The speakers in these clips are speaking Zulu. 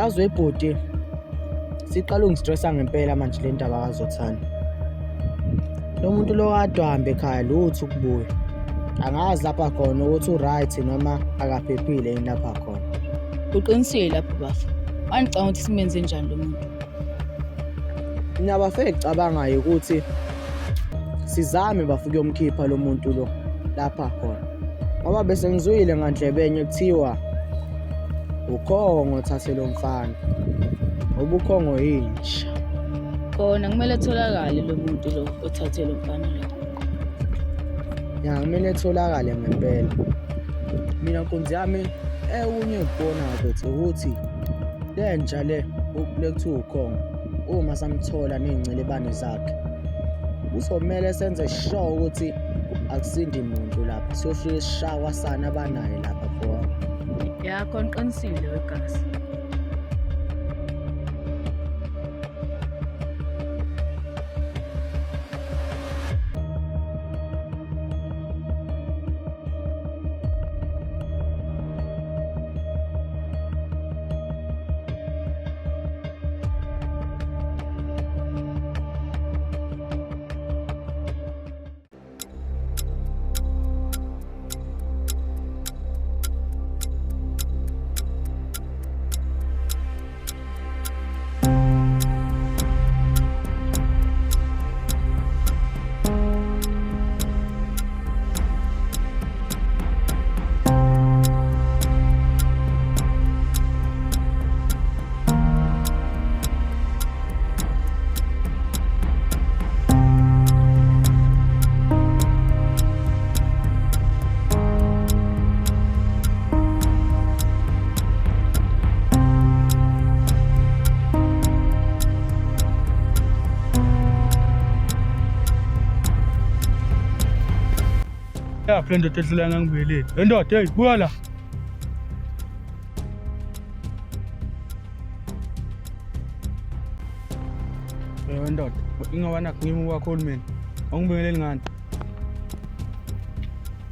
Yazi webhodi siqala ungistressa ngempela manje le ndaba kaZothanda. Lo muntu lo kade uhambe ekhaya lutho ukubuya. Angazi lapha khona ukuthi uright noma akaphephile yini lapha khona. Uqinisile lapho bafa. Angicabanga ukuthi simenze njani lo muntu. Mina bafe cabangayo ukuthi sizame bafike umkhipha lo muntu lo lapha khona. Ngoba bese ngizwile ngandlebenye kuthiwa ukhongo thathe lo mfana. Ubukhongo yinja. Khona kumele etholakale lo muntu lo othathe lo mfana lo. Ya kumele etholakale ngempela. Mina nkonzi yami unye ukubona ukuthi lenja le kuthiwa ukhongo uma samthola nezingcilebane zakhe uzomela senze sure ukuthi akusindi umuntu lapha siyofika sishawa sana abanayo lapha for yakho nqinisile wegazi. Ya friend otehlula ngangibeleni. Endoda hey buya la. Endoda, ingawana ngimi wakho mina. Angibingeleli ngani?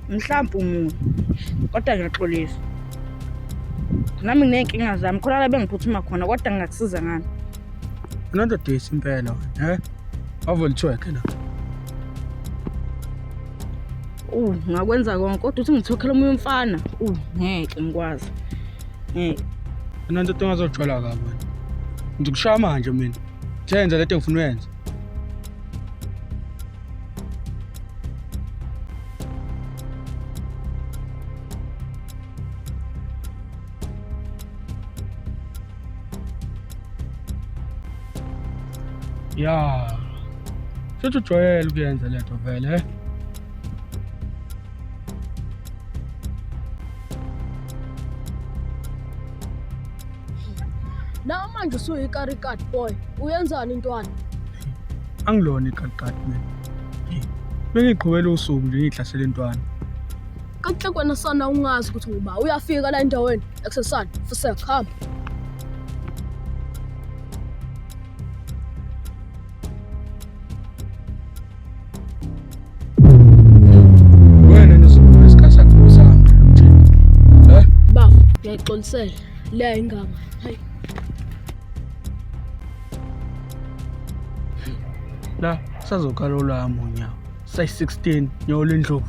Mhlawumbe umuntu kodwa ngiyaxolisa. Nami nginenkinga zami khona la bengiphuthuma khona kodwa ngingakusiza ngani? Endoda isimpela wena, avolithweke la. Ngakwenza konke kodwa uthi ngithokhela umoya umfana. Ngeke ngikwazi. Nanto tingazojwala kabi wena. Ngizokushaya manje mina. Thenza lento engifuna uyenza. Ya. Shothi ujwayele ukuyenza lento vele, Na manje usuyikarikati boy, uyenzani intwana? Angilona iqaqaqi mina. Bengiqhubela usuku nje ngihlasela intwana. Kahle kwena sana ungazi ukuthi uba uyafika la endaweni exercise fuse khamba. Wena nizobona isikhathi sakho sami nje. Bafo, ngiyixolisela le ingama. Hayi. La sazokala olami unyawo. Say 16 nyolo endlovu.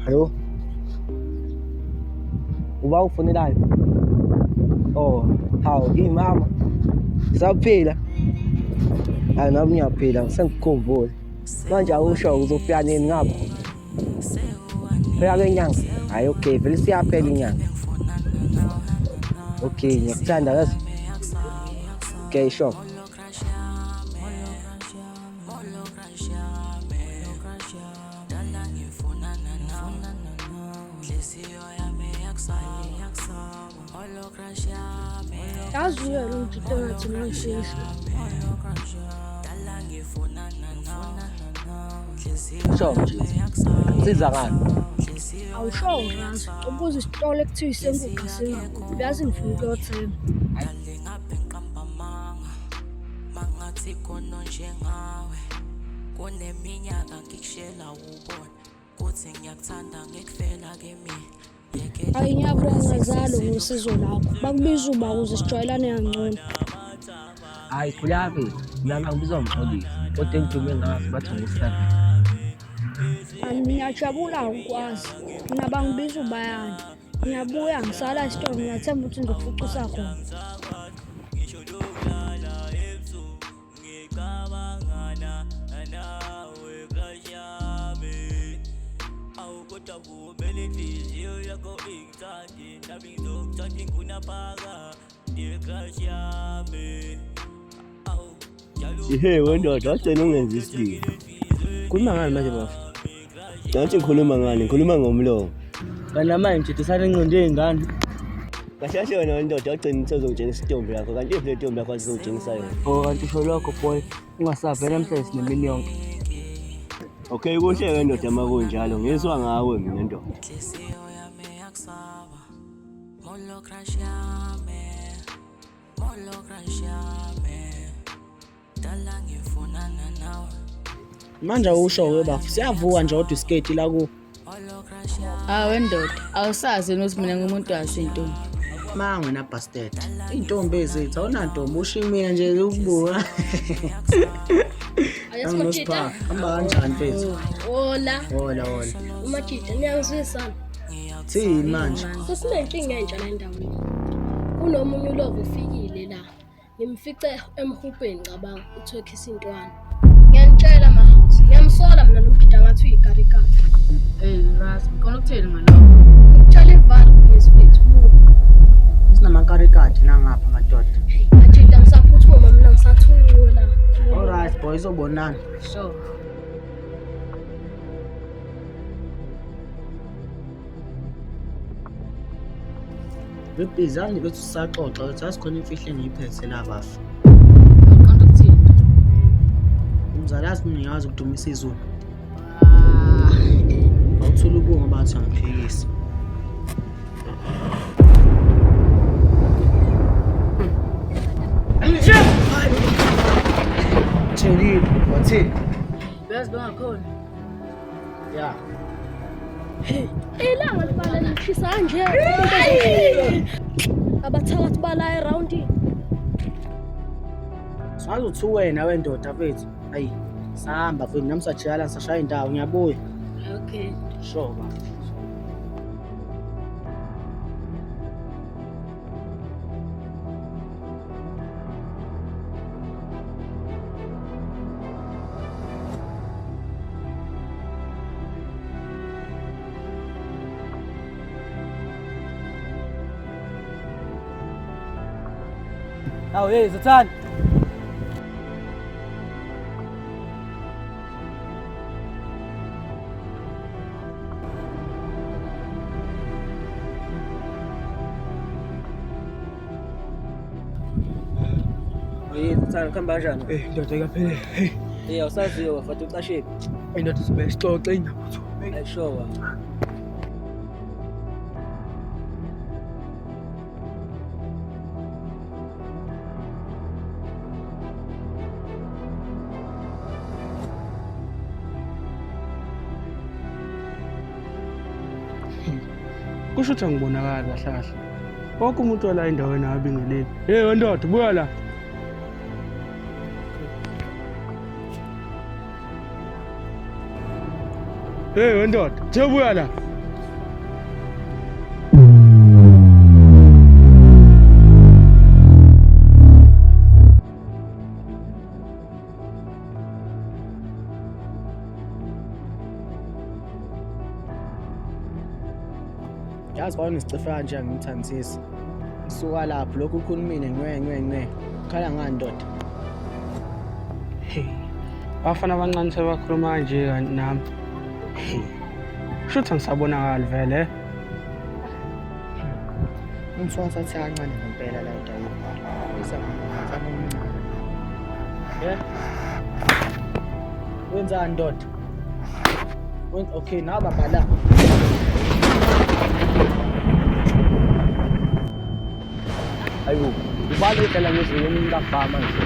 Hello. Uba ufonelayo? Oh, hawu imama. Saphila. Hayi nami ngiyaphila, sengikhumbule. Manje awusho uzofika nini ngapha? Phela kenyanga. Hayi okay, vele siyaphela inyanga. Okay, ngiyakuthanda kazi. Okay, sure. Yazi uyena umuntu engathi ngishisa. Sho mjisi. Siza ngani? Awusho ngazi. Ubuza isitolo ekuthiwa isenkukhu singakho. Uyazi ngifuna ukuyothenga. Mangathi khona njengawe kuneminyaka ngikushela ubona kuthi ngiyakuthanda ngikufela kimi Hayi ngiyabonga zalo ngosizo lakho. Bakubiza uba ukuze sijwayelane kangcono. Hayi khulaphi lana ngibizwa umxolisi kodwa engithume ngazi bathi ngusana Ngiyajabula ukwazi. Mina bangibiza ubayani. Ngiyabuya ngisala isitolo ngiyathemba ukuthi ngizokufucusa khona. Ihe wendoda wacela ungenza isidingo. khuluma ngani manje bafu Nathi ngikhuluma ngani? Ngikhuluma ngomlomo. kana manje tisarengqondo ey'ngane Kahle wena wendoda wagcina ukuthi uzongitshengisa itombi yakho kanti if le tombi yakho azizongitshengisa yona. kanti usho lokho boy ungasavela mhlawumbe sinemini yonke Okay kuhle wendoda makunjalo ngizwa ngawe mina ndoda. inhliziyo yami yakusaba molo crush yami dala ngifunana nawe Manje awusho-ke bafu siyavuka nje kodwa isiketi la ku. molo crush yami Hawe ndoda, awusazi yini ukuthi mina ngumuntu wasentombi. Mangwe na bastard. Intombi ezethu awunantombi ushimina nje ukubuka. Ayasiphatha. Hamba kanjani mfethu? Hola. Hola. Umajida niyangizwisana. Thini manje? Sesinenkinga entsha la endaweni. Kunomunye ulovo ufikile la. Ngimfice emhubheni cabanga uthwekhisa intwana. Ngiyanitshela mahouse. Ngiyamsola mina nomgida ngathi uyikarikati. Ras, ngikona ukuthini ngalokho? Ngitshela ivalo ngesifethu. Sinamakarikati nangapha madoda. Majida ngisaphuthuma mina ngisathula. Alright boys obonana. Sure. Bebizani bethu sisaxoxa ukuthi asikhona imfihlo engiyiphethe la bafu. Ngikona ukuthini? Umzalazi mina ngiyazi ukudumisa izulu. Ah, Awuthula ubungu bathi angiphikisi. Thini? Wathini? uyazi bengakhona. Yeah. Ilanga libala lishisa kanje. Abathakathi bala eround. Sazi uthi wena wendoda mfethu. Hayi, sahamba mfethu nami sajala sashaya indawo ngiyabuya. Okay. Sure ba. awu hey Zathani hey Zathani kuhamba kanjani Ndoda kaphele. Hey, awusaziyo wafathi ucashephi indoda sibe sixoxe indaba. ayishowa Kusho ukuthi angibonakali kahle kahle. Wonke umuntu ola endaweni abingeleli. Hey wendoda buya la. Hey wendoda, buya la. Yazi bawona isicefe kanje angimthandisisi. Suka lapho lokhu ukhulumile ngwe. Khala ngani ndoda? Hey. Bafana abancane sebakhuluma kanje kanti nami. Hey. Kushuthi angisabonakali vele. Umswasa athi kancane ngempela la endaweni. Isa ngifana umncane. Yeah. Wenzani ndoda? Okay, nabamba la. Ayo, ubalekela ngezinye umuntu afama nje.